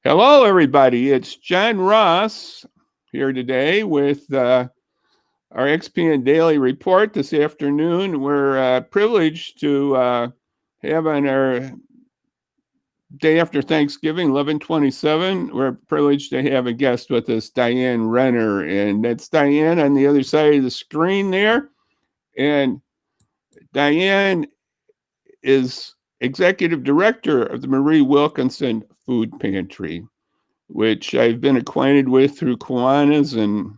Hello, everybody. It's John Ross here today with our XPian Daily Report this afternoon. We're privileged to have on our day after Thanksgiving, 11/27. We're privileged to have a guest with us, Diane Renner. And that's Diane on the other side of the screen there. And Diane is executive director of the Marie Wilkinson Food Pantry, which I've been acquainted with through Kiwanis and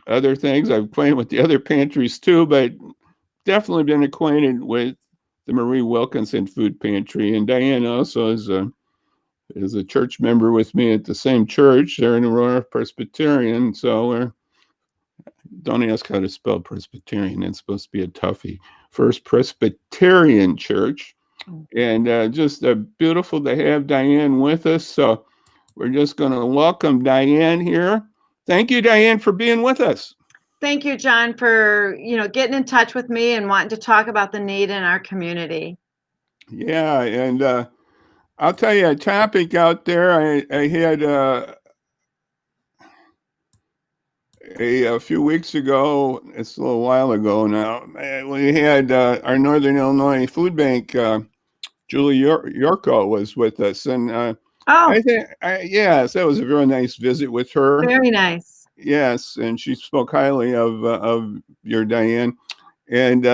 other things. I've acquainted with the other pantries too, but definitely been acquainted with the Marie Wilkinson Food Pantry. And Diane also is a church member with me at the same church. They're in Aurora Presbyterian, so don't ask how to spell Presbyterian. It's supposed to be a toughie. First Presbyterian Church. And just beautiful to have Diane with us. So we're just going to welcome Diane here. Thank you, Diane, for being with us. Thank you, John, for getting in touch with me and wanting to talk about the need in our community. Yeah, and I'll tell you a topic out there. I had a few weeks ago, it's a little while ago now, we had our Northern Illinois Food Bank, Julie Yorko was with us. And I think, yes, that was a very nice visit with her. Very nice. Yes, and she spoke highly of your Diane. And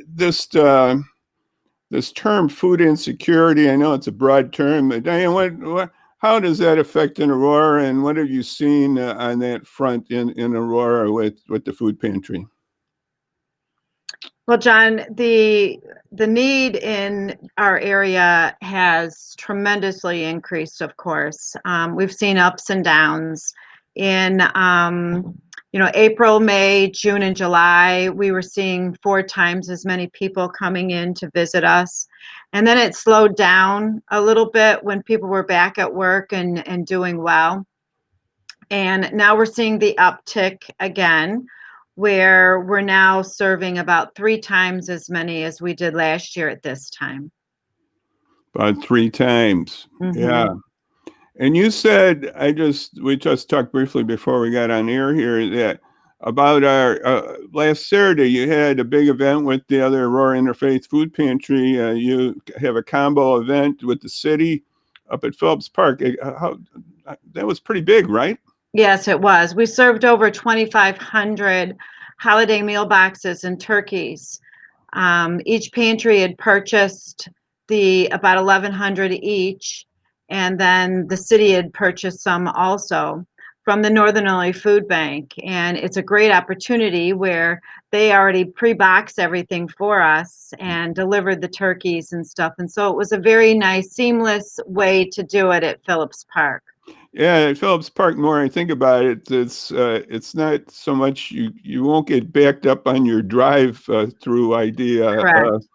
this term food insecurity, I know it's a broad term, but Diane, how does that affect in Aurora, and what have you seen on that front in Aurora with the food pantry? Well, John, the need in our area has tremendously increased, of course. We've seen ups and downs. In April, May, June, and July, we were seeing 4 times as many people coming in to visit us. And then it slowed down a little bit when people were back at work and doing well. And now we're seeing the uptick again, where we're now serving about 3 times as many as we did last year at this time. About 3 times. Mm-hmm. Yeah. And you said, we just talked briefly before we got on air here, that about our last Saturday, you had a big event with the other Aurora Interfaith Food Pantry. You have a combo event with the city up at Phillips Park. That was pretty big, right? Yes, it was. We served over 2,500 holiday meal boxes and turkeys. Each pantry had purchased about 1,100 each, and then the city had purchased some also from the Northern Illinois Food Bank. And it's a great opportunity where they already pre-boxed everything for us and delivered the turkeys and stuff. And so it was a very nice, seamless way to do it at Phillips Park. Yeah, at Phillips Park, the more I think about it, it's not so much you won't get backed up on your drive through idea. Correct.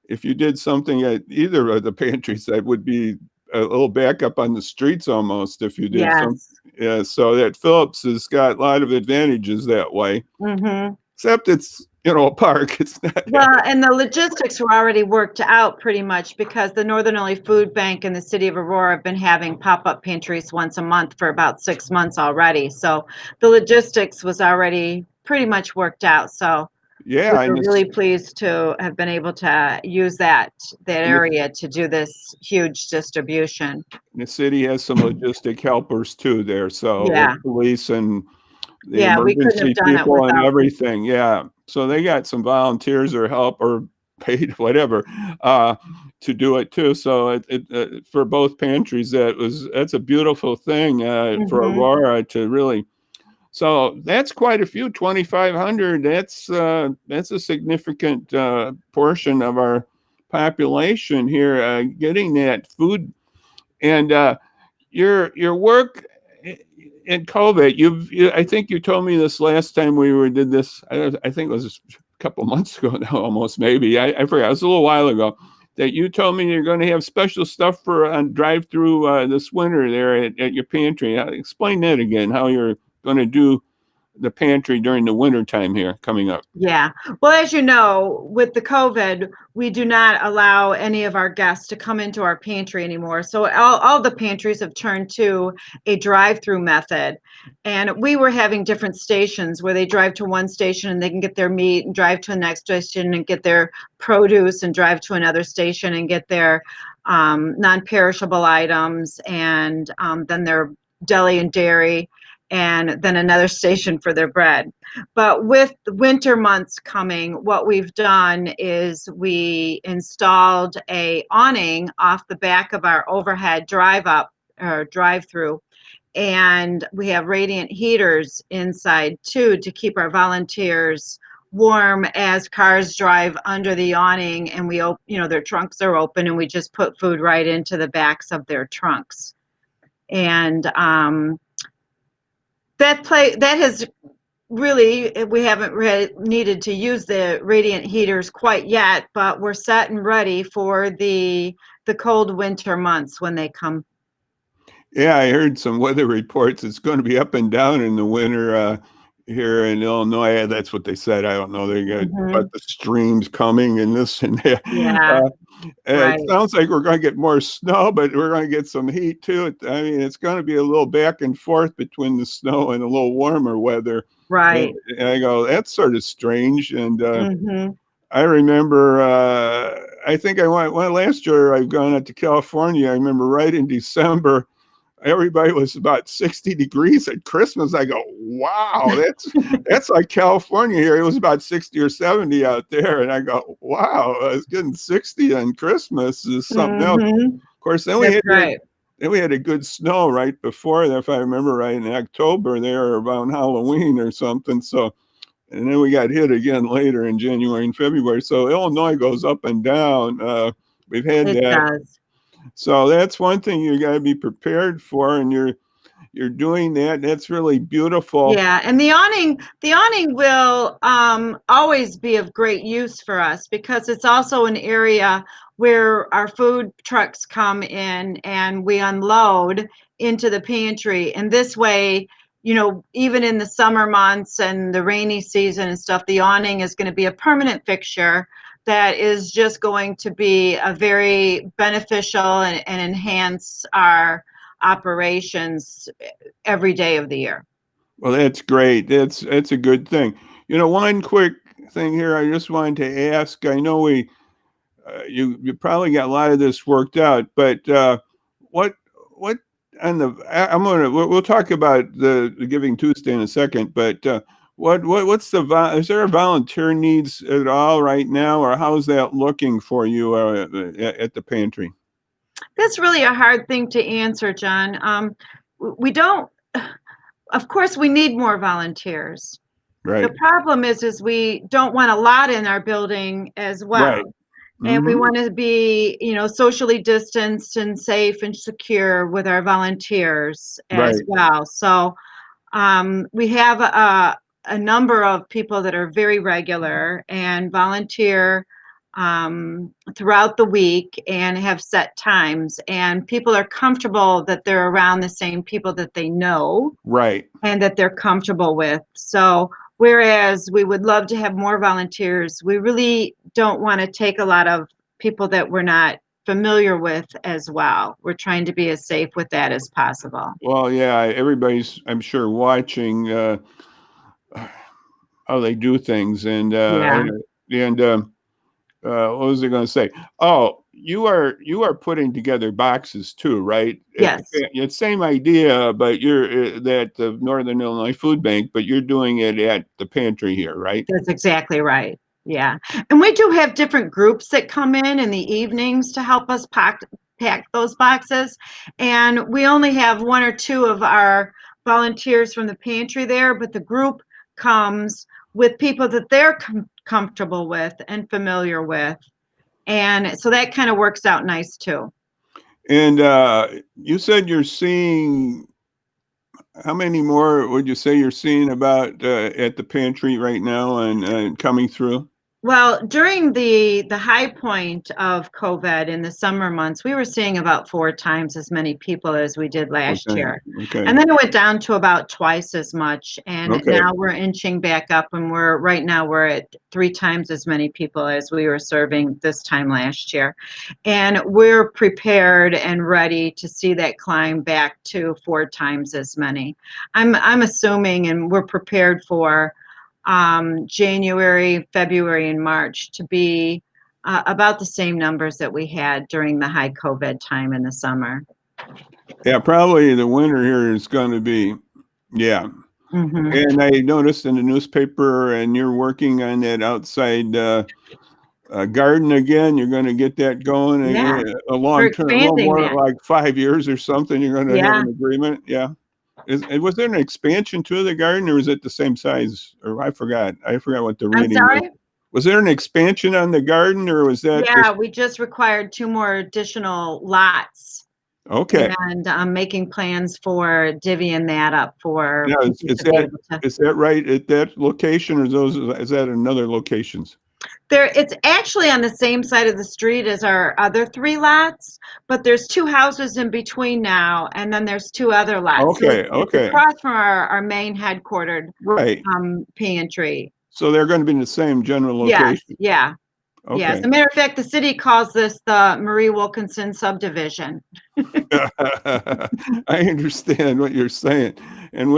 If you did something at either of the pantries, that would be a little backup on the streets almost if you did something. Yeah, so that Phillips has got a lot of advantages that way. Mm-hmm. Except it's a park. It's not. Well, and the logistics were already worked out pretty much because the Northern Illinois Food Bank and the city of Aurora have been having pop-up pantries once a month for about 6 months already. So the logistics was already pretty much worked out. So yeah, we're really pleased to have been able to use that area to do this huge distribution. The city has some logistic helpers too there. So yeah, police and the we couldn't emergency have done people it and without everything. Yeah. So they got some volunteers or help or paid whatever to do it too. So it for both pantries, that's a beautiful thing for Aurora to really. So that's quite a few, 2,500. That's a significant portion of our population here getting that food. And your work in COVID, I think you told me this last time we did this. I think it was a couple months ago now, almost maybe. I forgot. It was a little while ago that you told me you're going to have special stuff for on drive-through this winter there at your pantry. Explain that again. How you're going to do the pantry during the winter time here coming up. Yeah. Well, as you know, with the COVID, we do not allow any of our guests to come into our pantry anymore. So all the pantries have turned to a drive-through method. And we were having different stations where they drive to one station and they can get their meat and drive to the next station and get their produce and drive to another station and get their non-perishable items and then their deli and dairy and then another station for their bread. But with the winter months coming, what we've done is we installed a awning off the back of our overhead drive-up or drive-through, and we have radiant heaters inside too to keep our volunteers warm as cars drive under the awning, and their trunks are open, and we just put food right into the backs of their trunks. And that has really, we haven't needed to use the radiant heaters quite yet, but we're set and ready for the cold winter months when they come. Yeah, I heard some weather reports. It's going to be up and down in the winter here in Illinois. That's what they said. I don't know. They got about the streams coming and this and that. Yeah, right. It sounds like we're going to get more snow, but we're going to get some heat too. I mean, it's going to be a little back and forth between the snow and a little warmer weather. Right. And I go, that's sort of strange. And Mm-hmm. I remember, I think I went last year. I've gone out to California. I remember right in December, everybody was about 60 degrees at Christmas. I go, wow, that's like California here. It was about 60 or 70 out there. And I go, wow, it's getting 60 on Christmas is something else. Of course, then we had a good snow right before that, if I remember right, in October there around Halloween or something. So, and then we got hit again later in January and February. So Illinois goes up and down. We've had It that. does. So that's one thing you got to be prepared for, and you're doing that. That's really beautiful. Yeah, and the awning will always be of great use for us because it's also an area where our food trucks come in and we unload into the pantry. And this way, even in the summer months and the rainy season and stuff, the awning is going to be a permanent fixture that is just going to be a very beneficial and enhance our operations every day of the year. Well, that's great. That's a good thing. One quick thing here I just wanted to ask. I know you probably got a lot of this worked out, but what on the we'll talk about the Giving Tuesday in a second, but what's is there a volunteer needs at all right now, or how's that looking for you at the pantry? That's really a hard thing to answer, John. We don't, of course, we need more volunteers. Right. The problem is we don't want a lot in our building as well. Right. And we want to be, socially distanced and safe and secure with our volunteers as well. So we have a number of people that are very regular and volunteer throughout the week and have set times, and people are comfortable that they're around the same people that they know and that they're comfortable with. So whereas we would love to have more volunteers, we really don't want to take a lot of people that we're not familiar with as well. We're trying to be as safe with that as possible. Well, yeah, everybody's, I'm sure, watching how they do things, and what was I going to say? Oh, you are putting together boxes too, right? Yes. It's same idea, but you're at the Northern Illinois Food Bank, but you're doing it at the pantry here, right? That's exactly right. Yeah. And we do have different groups that come in the evenings to help us pack those boxes. And we only have one or two of our volunteers from the pantry there, but the group comes with people that they're comfortable with and familiar with. And so that kind of works out nice too. And you said you're seeing, how many more would you say you're seeing about at the pantry right now and coming through? Well, during the high point of COVID in the summer months, we were seeing about 4 times as many people as we did last Okay, year. okay, And then it went down to about twice as much, and okay. now we're inching back up, and right now we're at 3 times as many people as we were serving this time last year. And we're prepared and ready to see that climb back to 4 times as many. I'm assuming, and we're prepared for January, February, and March to be about the same numbers that we had during the high COVID time in the summer. Yeah, probably the winter here is going to be, yeah. Hmm. And I noticed in the newspaper, and you're working on that outside garden again. You're going to get that going Yeah, a we're long term, well, expanding more that. like 5 years or something. You're going to have Yeah. an agreement. Yeah. Was there an expansion to the garden, or is it the same size? Or I forgot. I forgot what the I'm reading was. sorry? Was there an expansion on the garden, or was that Yeah, just we just required 2 more additional lots, okay? and I'm making plans for divvying that up for Yeah, people to be able to. is that right at that location, or is that another locations? It's actually on the same side of the street as our other 3 lots, but there's 2 houses in between now, and then there's 2 other lots. So Okay, it's okay, across from our main headquartered right. pantry. So they're going to be in the same general Yes, location. yeah, yeah. As Okay. a matter of fact, the city calls this the Marie Wilkinson subdivision. I understand what you're saying. And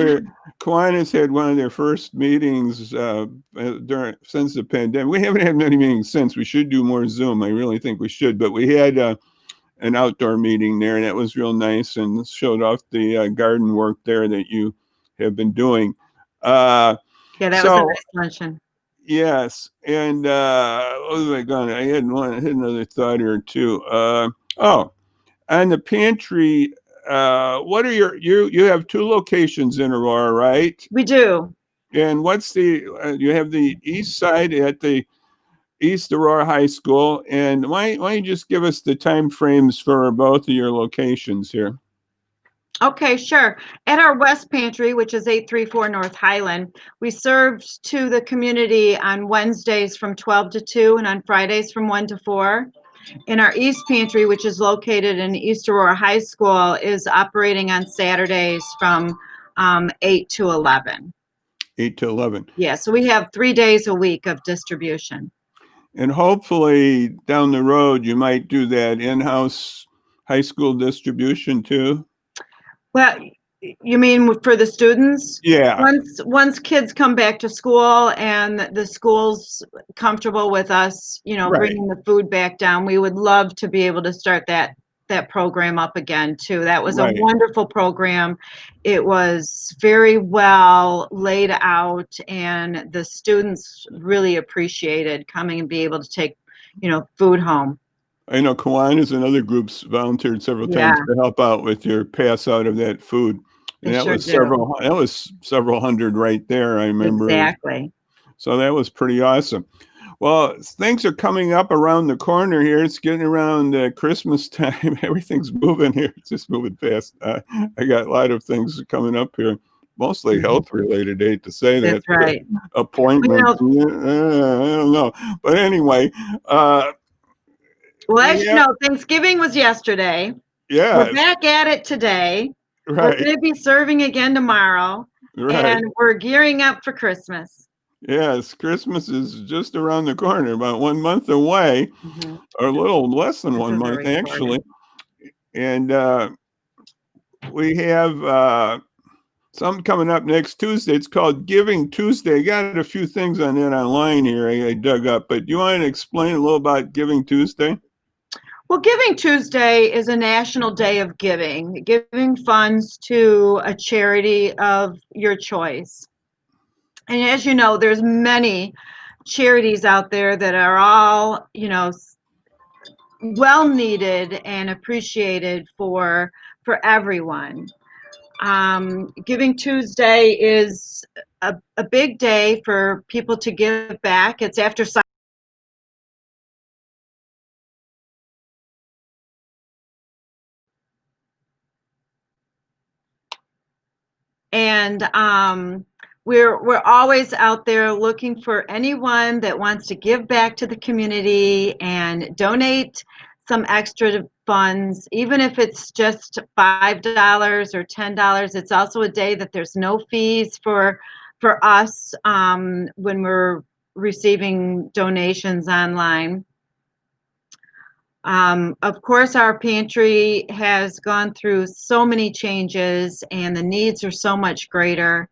Kiwanis had one of their first meetings since the pandemic. We haven't had many meetings since. We should do more Zoom. I really think we should. But we had an outdoor meeting there, and that was real nice and showed off the garden work there that you have been doing. Uh, Yeah, that was a so nice luncheon. yes, and what was I going? I had another thought here too. Oh, on the pantry, what are you have 2 locations in Aurora, right? We do. And what's you have the east side at the East Aurora High School, and why don't you just give us the time frames for both of your locations here? Okay, sure. At our West Pantry, which is 834 North Highland, we served to the community on Wednesdays from 12 to 2 and on Fridays from 1 to 4. In our East Pantry, which is located in East Aurora High School, is operating on Saturdays from 8 to 11. 8 to 11. Yeah, so we have 3 days a week of distribution. And hopefully down the road, you might do that in-house high school distribution too. Well, you mean for the students? Yeah, Once kids come back to school and the school's comfortable with us, right, bringing the food back down, we would love to be able to start that program up again too. That was a right. wonderful program. It was very well laid out, and the students really appreciated coming and be able to take, food home. I know Kiwanis and other groups volunteered several Yeah, times to help out with your pass out of that food. they And sure do. that was several hundred right there, I remember. Exactly. So that was pretty awesome. Well, things are coming up around the corner here. It's getting around Christmas time. Everything's moving here. It's just moving fast. I got a lot of things coming up here, mostly Mhm. health related. I hate to say That's that. right. Well, Appointments. I don't know. But anyway, uh, as we you have, know, Thanksgiving was yesterday. We're yes, back at it today. We're right, gonna be serving again tomorrow, right. and we're gearing up for Christmas. Yes, Christmas is just around the corner, about 1 month away, Mhm. or a little less than This one is a month, actually. recording. And we have something coming up next Tuesday. It's called Giving Tuesday. I got a few things on it online here I dug up, but do you want to explain a little about Giving Tuesday? Well, Giving Tuesday is a national day of giving funds to a charity of your choice. And as you know, there's many charities out there that are all, well needed and appreciated for everyone. Giving Tuesday is a big day for people to give back. It's after and we're always out there looking for anyone that wants to give back to the community and donate some extra funds, even if it's just $5 or $10. It's also a day that there's no fees for us when we're receiving donations online. Of course, our pantry has gone through so many changes and the needs are so much greater.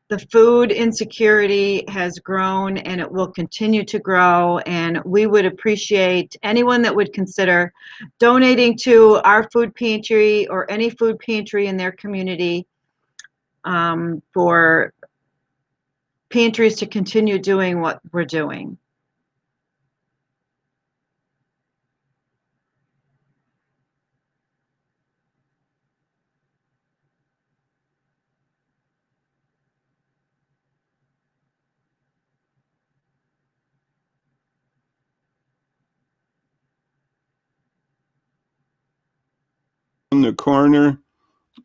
The food insecurity has grown and it will continue to grow, and we would appreciate anyone that would consider donating to our food pantry or any food pantry in their community for pantries to continue doing what we're doing. In the corner,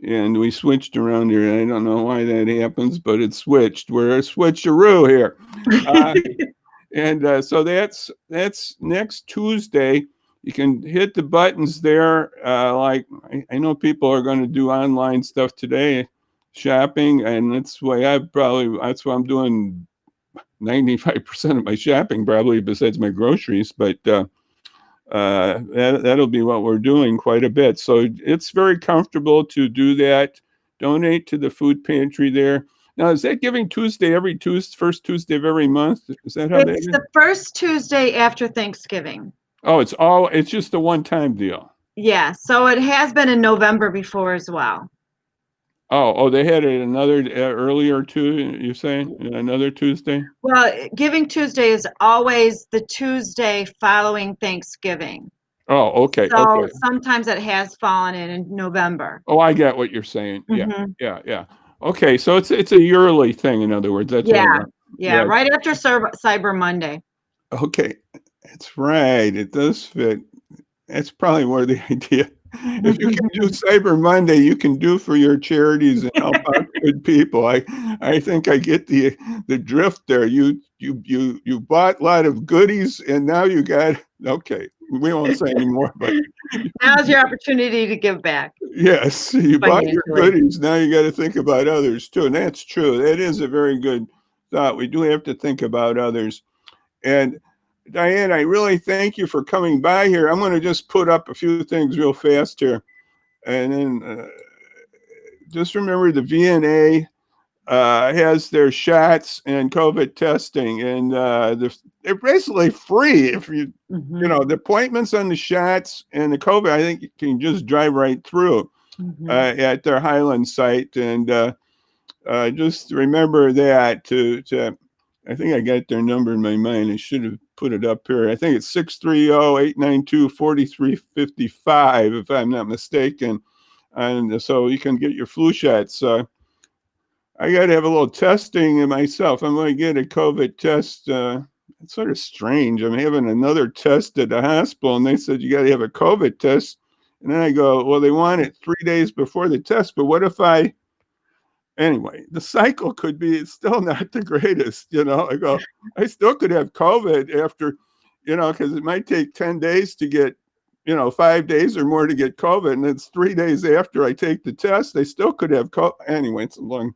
and we switched around here. I don't know why that happens, but it switched. We're a switcheroo here. So that's next Tuesday. You can hit the buttons there. Like I know people are going to do online stuff today, shopping, and that's why I'm doing 95% of my shopping, probably, besides my groceries. But that'll be what we're doing quite a bit. So it's very comfortable to do that. Donate to the food pantry there. Now, is that Giving Tuesday every first Tuesday of every month? Is that how that is? It's the first Tuesday after Thanksgiving. Oh, it's just a one-time deal. Yeah, so it has been in November before as well. Oh, they had it another earlier too, you're saying? Another Tuesday? Well, Giving Tuesday is always the Tuesday following Thanksgiving. Oh, okay. So sometimes it has fallen in November. Oh, I get what you're saying. Mhm. Yeah. Okay, so it's a yearly thing, in other words. That's what I want. Yeah, right after Cyber Monday. Okay, that's right. It does fit. That's probably more the idea. If you can do Cyber Monday, you can do for your charities and help out good people. I think I get the drift there. You bought a lot of goodies, and now you got okay. We won't say anymore, but Now's your opportunity to give back. yes, you bought your Financially. goodies. Now you got to think about others too, and that's true. That is a very good thought. We do have to think about others. And Diane, I really thank you for coming by here. I'm going to just put up a few things real fast here, and then just remember the VNA has their shots and COVID testing, and they're basically free if you the appointments on the shots and the COVID. I think you can just drive right through at their Highland site, and just remember that to. I think I got their number in my mind. I should have put it up here. I think it's 630-892-4355, if I'm not mistaken. And so you can get your flu shots. I got to have a little testing myself. I'm going to get a COVID test. It's sort of strange. I'm having another test at the hospital, and they said you got to have a COVID test. And then I go, well, they want it 3 days before the test. But what if anyway, the cycle could be still not the greatest, I go, I still could have COVID after, because it might take 10 days to get, 5 days or more to get COVID. And it's 3 days after I take the test, they still could have COVID.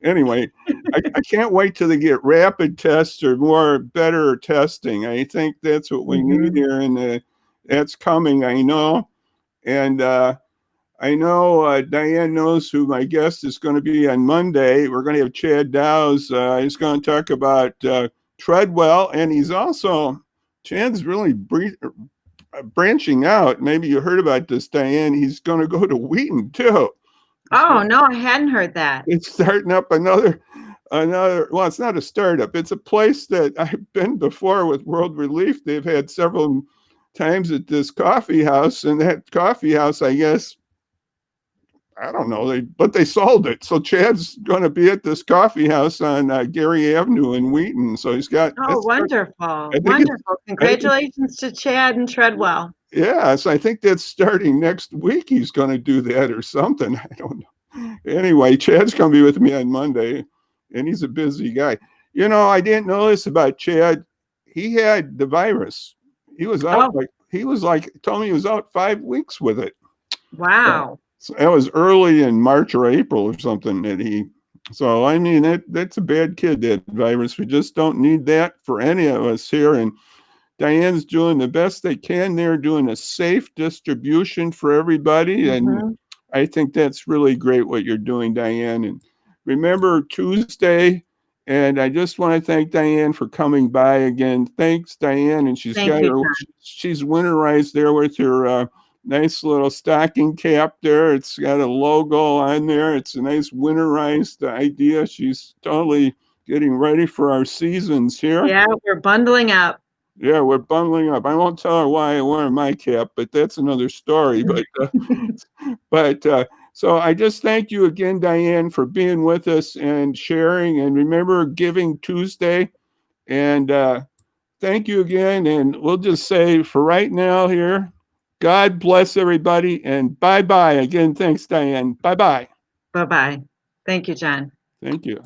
Anyway, I can't wait till they get rapid tests or better testing. I think that's what we need here. And that's coming, I know. And, I know Diane knows who my guest is going to be on Monday. We're going to have Chad Dowse. He's going to talk about Treadwell, and Chad's really branching out. Maybe you heard about this, Diane. He's going to go to Wheaton, too. Oh, no, I hadn't heard that. It's starting up another, well, it's not a startup. It's a place that I've been before with World Relief. They've had several times at this coffee house, and that coffee house, I guess, I don't know, but they sold it. So Chad's going to be at this coffee house on Gary Avenue in Wheaton. So he's got. Oh, wonderful. Wonderful. Congratulations to Chad and Treadwell. Yeah, so I think that's starting next week. He's going to do that or something. I don't know. Anyway, Chad's going to be with me on Monday. and he's a busy guy. You know, I didn't know this about Chad. He had the virus. He was out Oh, told me he was out 5 weeks with it. wow. So that was early in March or April or something so I mean, that's a bad kid, that virus. We just don't need that for any of us here. And Diane's doing the best they can. They're doing a safe distribution for everybody. And Mhm. I think that's really great what you're doing, Diane. And remember Tuesday, and I just want to thank Diane for coming by again. Thanks, Diane. And Thank you, John. she's winterized there with her nice little stocking cap there. It's got a logo on there. It's a nice winterized idea. She's totally getting ready for our seasons here. Yeah, we're bundling up. Yeah, we're bundling up. I won't tell her why I wear my cap, but that's another story. But so I just thank you again, Diane, for being with us and sharing. And remember, Giving Tuesday. And thank you again. And we'll just say for right now here, God bless everybody, and bye bye. Again, thanks, Diane. Bye bye. Bye-bye. Thank you, John. Thank you.